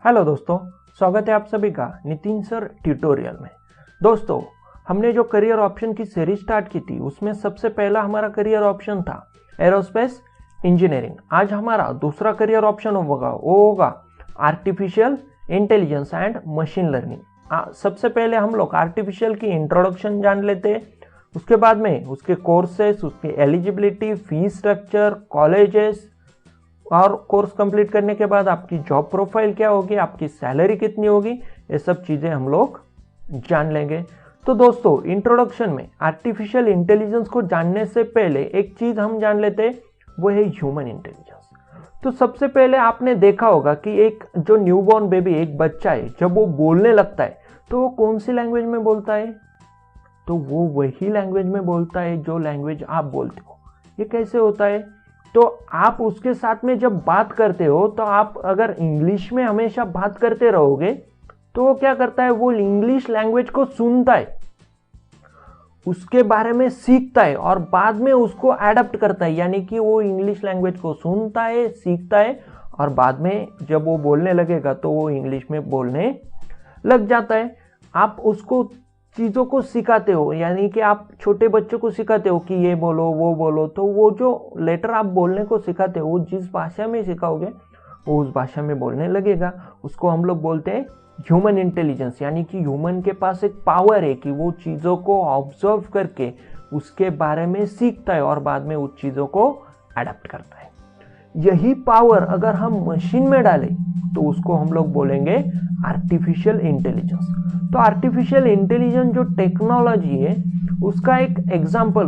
Hello दोस्तों, स्वागत है आप सभी का नितिन सर ट्यूटोरियल में। दोस्तों, हमने जो करियर ऑप्शन की सीरीज स्टार्ट की थी उसमें सबसे पहला हमारा करियर ऑप्शन था एरोस्पेस इंजीनियरिंग। आज हमारा दूसरा करियर ऑप्शन होगा वो होगा artificial intelligence and machine learning. सबसे पहले हम लोग आर्टिफिशियल की इंट्रोडक्शन जान लेते हैं, उसके बाद में उसके कोर्सेस, उसकी एलिजिबिलिटी, फीस स्ट्रक्चर, कॉलेजेस और कोर्स कंप्लीट करने के बाद आपकी जॉब प्रोफाइल क्या होगी, आपकी सैलरी कितनी होगी, ये सब चीज़ें हम लोग जान लेंगे। तो दोस्तों, इंट्रोडक्शन में आर्टिफिशियल इंटेलिजेंस को जानने से पहले एक चीज़ हम जान लेते हैं, वो है ह्यूमन इंटेलिजेंस। तो सबसे पहले आपने देखा होगा कि एक जो न्यूबॉर्न बेबी, एक बच्चा है, जब वो बोलने लगता है तो वो कौन सी लैंग्वेज में बोलता है? तो वो वही लैंग्वेज में बोलता है जो लैंग्वेज आप बोलते हो। ये कैसे होता है? तो आप उसके साथ में जब बात करते हो तो आप अगर इंग्लिश में हमेशा बात करते रहोगे तो वो क्या करता है, वो इंग्लिश लैंग्वेज को सुनता है, उसके बारे में सीखता है और बाद में उसको एडप्ट करता है। यानी कि वो इंग्लिश लैंग्वेज को सुनता है, सीखता है और बाद में जब वो बोलने लगेगा तो वो इंग्लिश में बोलने लग जाता है। आप उसको चीज़ों को सिखाते हो, यानी कि आप छोटे बच्चों को सिखाते हो कि ये बोलो वो बोलो, तो वो जो लेटर आप बोलने को सिखाते हो वो जिस भाषा में सिखाओगे वो उस भाषा में बोलने लगेगा। उसको हम लोग बोलते हैं ह्यूमन इंटेलिजेंस। यानी कि ह्यूमन के पास एक पावर है कि वो चीज़ों को ऑब्जर्व करके उसके बारे में सीखता है और बाद में उस चीज़ों को अडेप्ट करता है। यही पावर अगर हम मशीन में डालें तो उसको हम लोग बोलेंगे आर्टिफिशियल इंटेलिजेंस। तो आर्टिफिशियल इंटेलिजेंस जो टेक्नोलॉजी है उसका एक एग्जाम्पल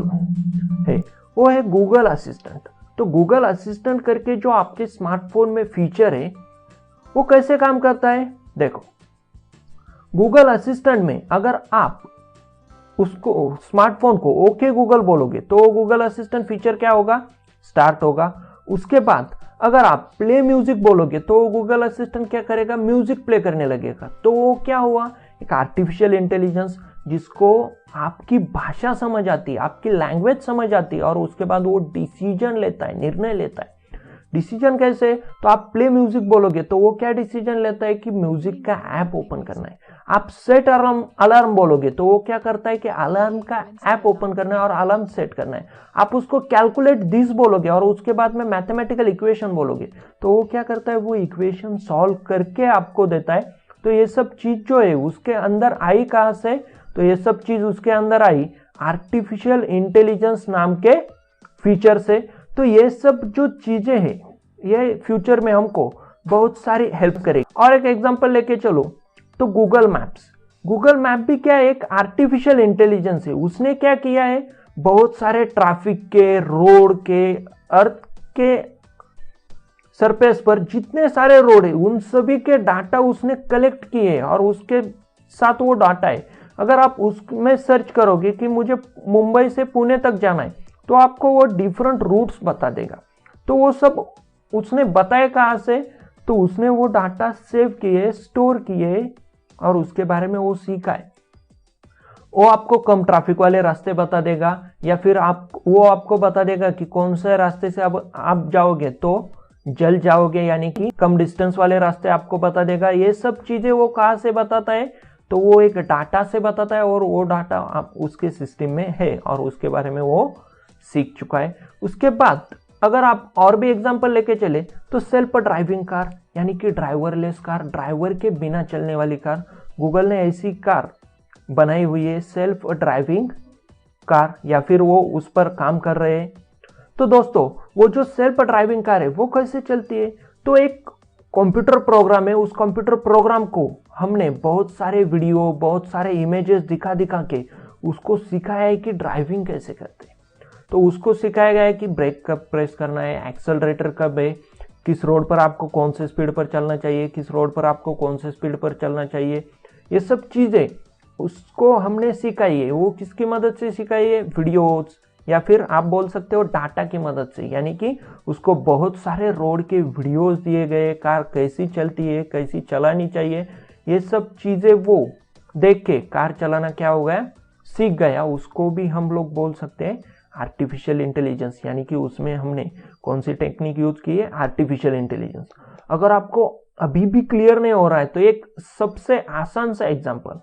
है, वो है गूगल असिस्टेंट। तो गूगल असिस्टेंट करके जो आपके स्मार्टफोन में फीचर है वो कैसे काम करता है? देखो, गूगल असिस्टेंट में अगर आप उसको स्मार्टफोन को ओके गूगल बोलोगे तो गूगल असिस्टेंट फीचर क्या होगा, स्टार्ट होगा। उसके बाद अगर आप प्ले म्यूजिक बोलोगे तो गूगल असिस्टेंट क्या करेगा, म्यूजिक प्ले करने लगेगा। तो वो क्या हुआ, एक आर्टिफिशियल इंटेलिजेंस जिसको आपकी भाषा समझ आती है, आपकी लैंग्वेज समझ आती है और उसके बाद वो डिसीजन लेता है, निर्णय लेता है। डिसीजन कैसे? तो आप प्ले म्यूजिक बोलोगे तो वो क्या डिसीजन लेता है कि म्यूजिक का ऐप ओपन करना है। आप सेट अलार्म बोलोगे तो वो क्या करता है कि अलार्म का ऐप ओपन करना है और अलार्म सेट करना है। आप उसको कैलकुलेट दिस बोलोगे और उसके बाद में मैथमेटिकल इक्वेशन बोलोगे तो वो क्या करता है, वो इक्वेशन सॉल्व करके आपको देता है। तो ये सब चीज जो है उसके अंदर आई कहां से? तो ये सब चीज उसके अंदर आई आर्टिफिशियल इंटेलिजेंस नाम के फीचर से। तो ये सब जो चीजें हैं ये फ्यूचर में हमको बहुत सारी हेल्प करेगी। और एक एग्जांपल लेके चलो तो गूगल मैप भी क्या है, एक आर्टिफिशियल इंटेलिजेंस है। उसने क्या किया है, बहुत सारे ट्रैफिक के, रोड के, अर्थ के सरफेस पर जितने सारे रोड है उन सभी के डाटा उसने कलेक्ट किए और उसके साथ वो डाटा है। अगर आप उसमें सर्च करोगे कि मुझे मुंबई से पुणे तक जाना है तो आपको वो डिफरेंट रूट्स बता देगा। तो वो सब उसने बताया कहाँ से? तो उसने वो डाटा सेव किए, स्टोर किए और उसके बारे में वो सीखा है। वो आपको कम ट्रैफिक वाले रास्ते बता देगा या फिर वो आपको बता देगा कि कौन से रास्ते से अब आप जाओगे तो जल जाओगे, यानी कि कम डिस्टेंस वाले रास्ते आपको बता देगा। ये सब चीजें वो कहाँ से बताता है? तो वो एक डाटा से बताता है और वो डाटा आप उसके सिस्टम में है और उसके बारे में वो सीख चुका है। उसके बाद अगर आप और भी एग्जांपल लेके चले तो सेल्फ ड्राइविंग कार, यानी कि ड्राइवरलेस कार, ड्राइवर के बिना चलने वाली कार। गूगल ने ऐसी कार बनाई हुई है, सेल्फ ड्राइविंग कार, या फिर वो उस पर काम कर रहे हैं। तो दोस्तों, वो जो सेल्फ ड्राइविंग कार है वो कैसे चलती है? तो एक कंप्यूटर प्रोग्राम है, उस कंप्यूटर प्रोग्राम को हमने बहुत सारे वीडियो, बहुत सारे इमेजेस दिखा दिखा के उसको सिखाया है कि ड्राइविंग कैसे करते हैं। तो उसको सिखाया गया है कि ब्रेक कब प्रेस करना है, एक्सेलरेटर कब है, किस रोड पर आपको कौन से स्पीड पर चलना चाहिए, किस रोड पर आपको कौन से स्पीड पर चलना चाहिए। ये सब चीज़ें उसको हमने सिखाई है। वो किसकी मदद से सिखाई है? वीडियोस या फिर आप बोल सकते हो डाटा की मदद से। यानी कि उसको बहुत सारे रोड के वीडियोस दिए गए, कार कैसी चलती है, कैसी चलानी चाहिए, ये सब चीज़ें वो देख के कार चलाना क्या हो गया, सीख गया। उसको भी हम लोग बोल सकते हैं आर्टिफिशियल इंटेलिजेंस। यानी कि उसमें हमने कौन सी टेक्निक यूज की है? Artificial intelligence. अगर आपको अभी भी क्लियर नहीं हो रहा है तो एक सबसे आसान सा एग्जांपल,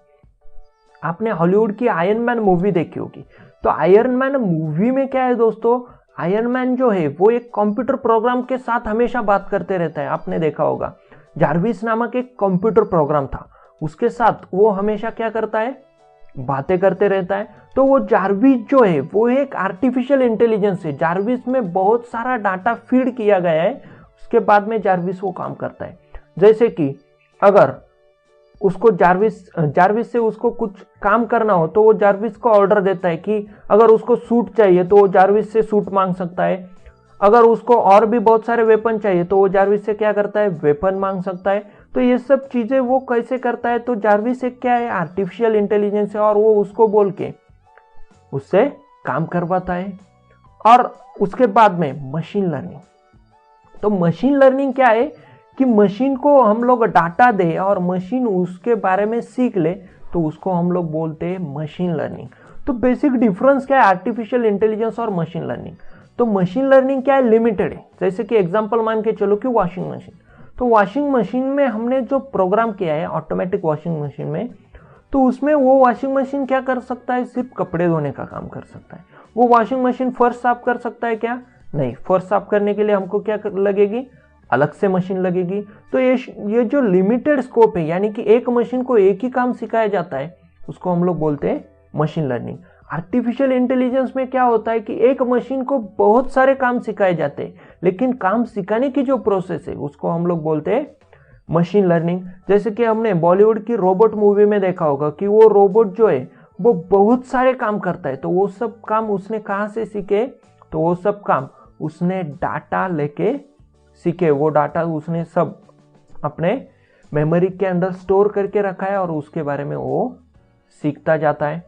आपने हॉलीवुड की आयरन मैन मूवी देखी होगी। तो आयरन मैन मूवी में क्या है दोस्तों, आयरन मैन जो है वो एक कंप्यूटर प्रोग्राम के साथ हमेशा बात करते रहता है। आपने देखा होगा जार्विस नामक एक कंप्यूटर प्रोग्राम था, उसके साथ वो हमेशा क्या करता है, बातें करते रहता है। तो वो जार्विस जो है वो एक आर्टिफिशियल इंटेलिजेंस है, जार्विस में बहुत सारा डाटा फीड किया गया है, उसके बाद में जार्विस वो काम करता है। जैसे कि अगर उसको जार्विस से उसको कुछ काम करना हो तो वो जार्विस को ऑर्डर देता है कि अगर उसको सूट चाहिए तो वो जार्विस से सूट मांग सकता है, अगर उसको और भी बहुत सारे वेपन चाहिए तो वो जार्विस से क्या करता है, वेपन मांग सकता है। तो ये सब चीजें वो कैसे करता है, तो जार्विस एक क्या है, आर्टिफिशियल इंटेलिजेंस है, और वो उसको बोल के उससे काम करवाता है। और उसके बाद में मशीन लर्निंग। तो मशीन लर्निंग क्या है कि मशीन को हम लोग डाटा दे और मशीन उसके बारे में सीख ले, तो उसको हम लोग बोलते हैं मशीन लर्निंग। तो बेसिक डिफरेंस क्या है आर्टिफिशियल इंटेलिजेंस और मशीन लर्निंग। तो मशीन लर्निंग क्या है, लिमिटेड है। जैसे कि एग्जांपल मान के चलो कि वॉशिंग मशीन, तो वॉशिंग मशीन में हमने जो प्रोग्राम किया है ऑटोमेटिक वॉशिंग मशीन में, तो उसमें वो वॉशिंग मशीन क्या कर सकता है, सिर्फ कपड़े धोने का काम कर सकता है। वो वॉशिंग मशीन फर्श साफ कर सकता है क्या, नहीं। फर्श साफ करने के लिए हमको क्या लगेगी, अलग से मशीन लगेगी। तो ये जो लिमिटेड स्कोप है, यानी कि एक मशीन को एक ही काम सिखाया जाता है, उसको हम लोग बोलते हैं मशीन लर्निंग। आर्टिफिशियल इंटेलिजेंस में क्या होता है कि एक मशीन को बहुत सारे काम सिखाए जाते हैं, लेकिन काम सिखाने की जो प्रोसेस है उसको हम लोग बोलते हैं मशीन लर्निंग। जैसे कि हमने बॉलीवुड की रोबोट मूवी में देखा होगा कि वो रोबोट जो है वो बहुत सारे काम करता है। तो वो सब काम उसने कहाँ से सीखे, तो वो सब काम उसने डाटा लेके सीखे। वो डाटा उसने सब अपने मेमोरी के अंदर स्टोर करके रखा है और उसके बारे में वो सीखता जाता है।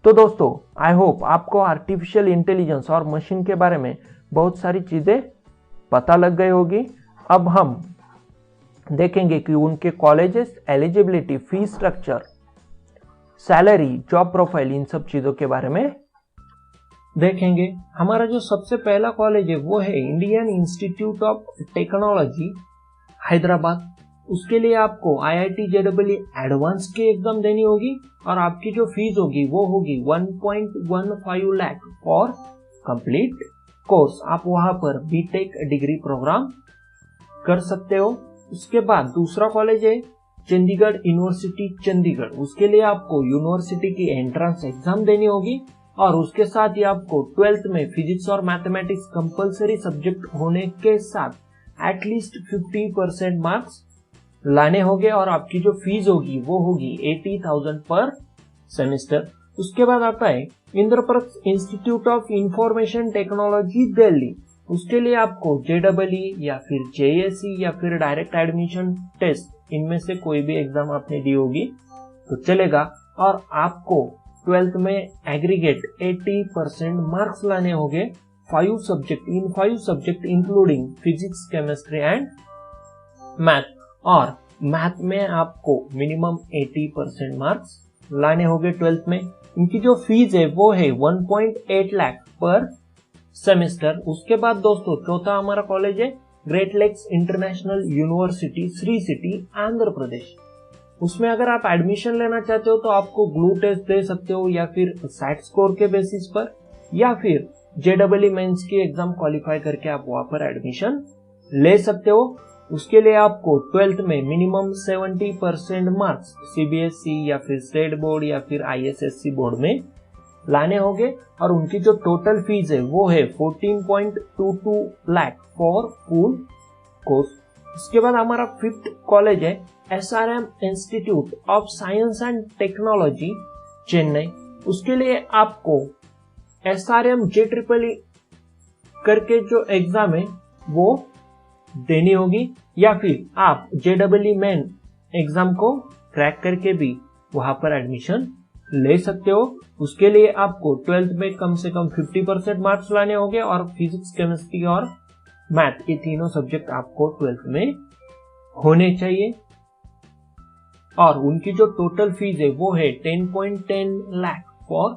तो दोस्तों आई होप आपको आर्टिफिशियल इंटेलिजेंस और मशीन के बारे में बहुत सारी चीजें पता लग गई होगी। अब हम देखेंगे कि उनके colleges, eligibility, fees structure, salary, job profile, इन सब चीजों के बारे में देखेंगे। हमारा जो सबसे पहला कॉलेज है वो है Indian institute of technology Hyderabad. उसके लिए आपको IIT JEE एडवांस की एग्जाम देनी होगी और आपकी जो फीस होगी वो होगी 1.15 लाख फॉर कंप्लीट कोर्स। आप वहां पर बीटेक डिग्री प्रोग्राम कर सकते हो। उसके बाद दूसरा कॉलेज है चंडीगढ़ यूनिवर्सिटी चंडीगढ़। उसके लिए आपको यूनिवर्सिटी की एंट्रेंस एग्जाम देनी होगी और उसके साथ ही आपको 12th में फिजिक्स और मैथमेटिक्स कंपलसरी सब्जेक्ट होने के साथ एटलीस्ट 50% मार्क्स लाने होंगे और आपकी जो फीस होगी वो होगी 80,000 पर सेमेस्टर। उसके बाद आता है Indraprastha institute of information technology Delhi. उसके लिए आपको JEE या फिर JSE या फिर डायरेक्ट एडमिशन टेस्ट, इनमें से कोई भी एग्जाम आपने दी होगी तो चलेगा और आपको 12th में एग्रीगेट 80% मार्क्स लाने होंगे 5 subject including physics, chemistry and math. और मैथ में आपको मिनिमम 80% मार्क्स लाने होंगे 12th में। इनकी जो फीस है वो है 1.8 लाख पर सेमेस्टर। उसके बाद दोस्तों चौथा हमारा कॉलेज है Great Lakes International University, Sri City, Andhra Pradesh. उसमें अगर आप एडमिशन लेना चाहते हो तो आपको ग्लू टेस्ट दे सकते हो या फिर सैट स्कोर के बेसिस पर, या फिर JEE मेंस की एग्जाम क्वालिफाई करके आप वहां पर एडमिशन ले सकते हो। उसके लिए आपको 12th में मिनिमम 70% मार्क्स CBSE या फिर स्टेट बोर्ड या फिर ISSC बोर्ड में लाने होंगे और उनकी जो टोटल फीस है वो है 14.22 लाख फॉर फुल कोर्स। इसके बाद हमारा 5th कॉलेज है SRM institute of science and technology Chennai. उसके लिए आपको SRM JEE करके जो एग्जाम है वो देनी होगी या फिर आप JEE मेन एग्जाम को क्रैक करके भी वहां पर एडमिशन ले सकते हो। उसके लिए आपको 12th में कम से कम 50% मार्क्स लाने होंगे और फिजिक्स, केमिस्ट्री और मैथ, ये तीनों सब्जेक्ट आपको 12th में होने चाहिए। और उनकी जो टोटल फीस है वो है 10.10 लाख फॉर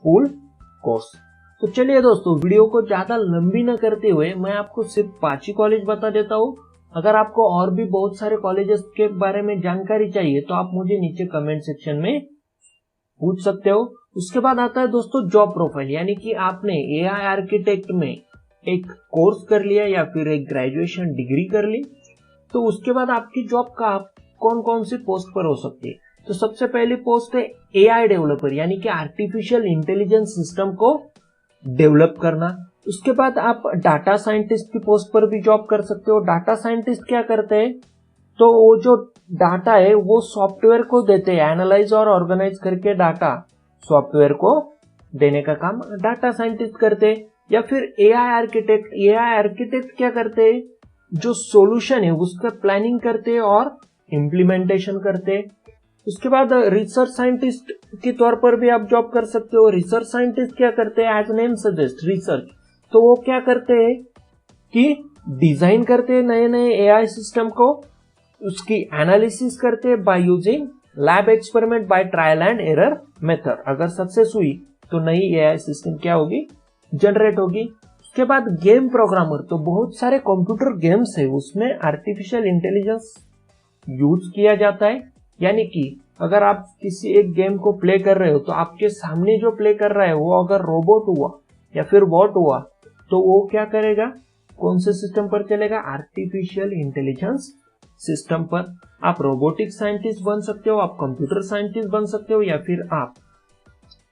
फुल कोर्स। तो चलिए दोस्तों वीडियो को ज्यादा लंबी न करते हुए मैं आपको सिर्फ 5 ही कॉलेज बता देता हूँ अगर आपको और भी बहुत सारे कॉलेजेस के बारे में जानकारी चाहिए तो आप मुझे नीचे कमेंट सेक्शन में पूछ सकते हो। उसके बाद आता है दोस्तों जॉब प्रोफाइल, यानी कि आपने एआई आर्किटेक्ट में एक कोर्स कर लिया या फिर एक ग्रेजुएशन डिग्री कर ली, तो उसके बाद आपकी जॉब का कौन कौन सी पोस्ट पर हो सकती है। तो सबसे पहली पोस्ट है एआई डेवलपर, यानी कि आर्टिफिशियल इंटेलिजेंस सिस्टम को डेवलप करना। उसके बाद आप डाटा साइंटिस्ट की पोस्ट पर भी जॉब कर सकते हो। डाटा साइंटिस्ट क्या करते हैं, तो वो जो डाटा है वो सॉफ्टवेयर को देते हैं, एनालाइज और ऑर्गेनाइज करके डाटा सॉफ्टवेयर को देने का काम डाटा साइंटिस्ट करते हैं। या फिर एआई आर्किटेक्ट क्या करते हैं, जो सॉल्यूशन है उसका प्लानिंग करते हैं और इम्प्लीमेंटेशन करते हैं। उसके बाद रिसर्च साइंटिस्ट के तौर पर भी आप जॉब कर सकते हो। रिसर्च साइंटिस्ट क्या करते हैं, एज नेम सजेस्ट रिसर्च, तो वो क्या करते हैं कि डिजाइन करते हैं नए नए एआई सिस्टम को, उसकी एनालिसिस करते हैं by using lab experiment by trial and error method. अगर सक्सेस हुई तो नई एआई सिस्टम क्या होगी, जनरेट होगी। उसके बाद गेम प्रोग्रामर, तो बहुत सारे कंप्यूटर गेम्स है उसमें आर्टिफिशियल इंटेलिजेंस यूज किया जाता है। यानी कि अगर आप किसी एक गेम को प्ले कर रहे हो तो आपके सामने जो प्ले कर रहा है वो अगर रोबोट हुआ या फिर बॉट हुआ तो वो क्या करेगा, कौन से सिस्टम पर चलेगा, आर्टिफिशियल इंटेलिजेंस सिस्टम पर। आप रोबोटिक साइंटिस्ट बन सकते हो, आप कंप्यूटर साइंटिस्ट बन सकते हो, या फिर आप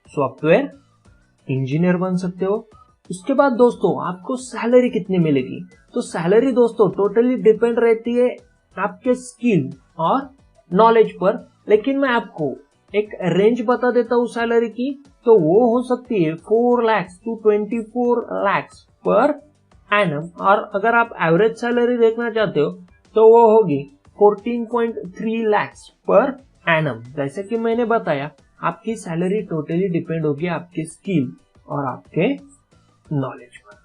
सॉफ्टवेयर इंजीनियर बन सकते हो। उसके बाद दोस्तों आपको सैलरी कितनी मिलेगी, तो सैलरी दोस्तों टोटली डिपेंड रहती है आपके स्किल और नॉलेज पर, लेकिन मैं आपको एक रेंज बता देता हूँ सैलरी की, तो वो हो सकती है 4 lakh to 24 lakh per annum. और अगर आप एवरेज सैलरी देखना चाहते हो तो वो होगी 14.3 लाख पर एनम। जैसे कि मैंने बताया, आपकी सैलरी टोटली डिपेंड होगी आपके स्किल और आपके नॉलेज पर।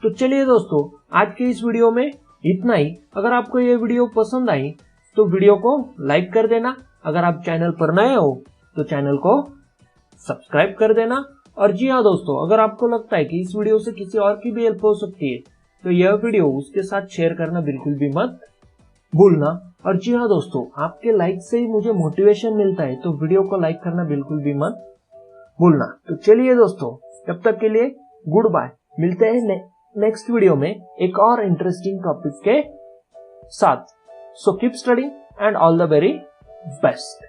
तो चलिए दोस्तों, आज के इस वीडियो में इतना ही। अगर आपको ये वीडियो पसंद आई तो वीडियो को लाइक कर देना। अगर आप चैनल पर नए हो तो चैनल को सब्सक्राइब कर देना। और जी हाँ दोस्तों, अगर आपको लगता है कि इस वीडियो से किसी और की भी हेल्प हो सकती है तो यह वीडियो उसके साथ शेयर करना बिल्कुल भी मत भूलना। और जी हाँ दोस्तों, आपके लाइक से ही मुझे मोटिवेशन मिलता है, तो वीडियो को लाइक करना बिल्कुल भी मत भूलना। तो चलिए दोस्तों, तब तक के लिए गुड बाय। मिलते हैं नेक्स्ट वीडियो में एक और इंटरेस्टिंग टॉपिक के साथ। So keep studying and all the very best.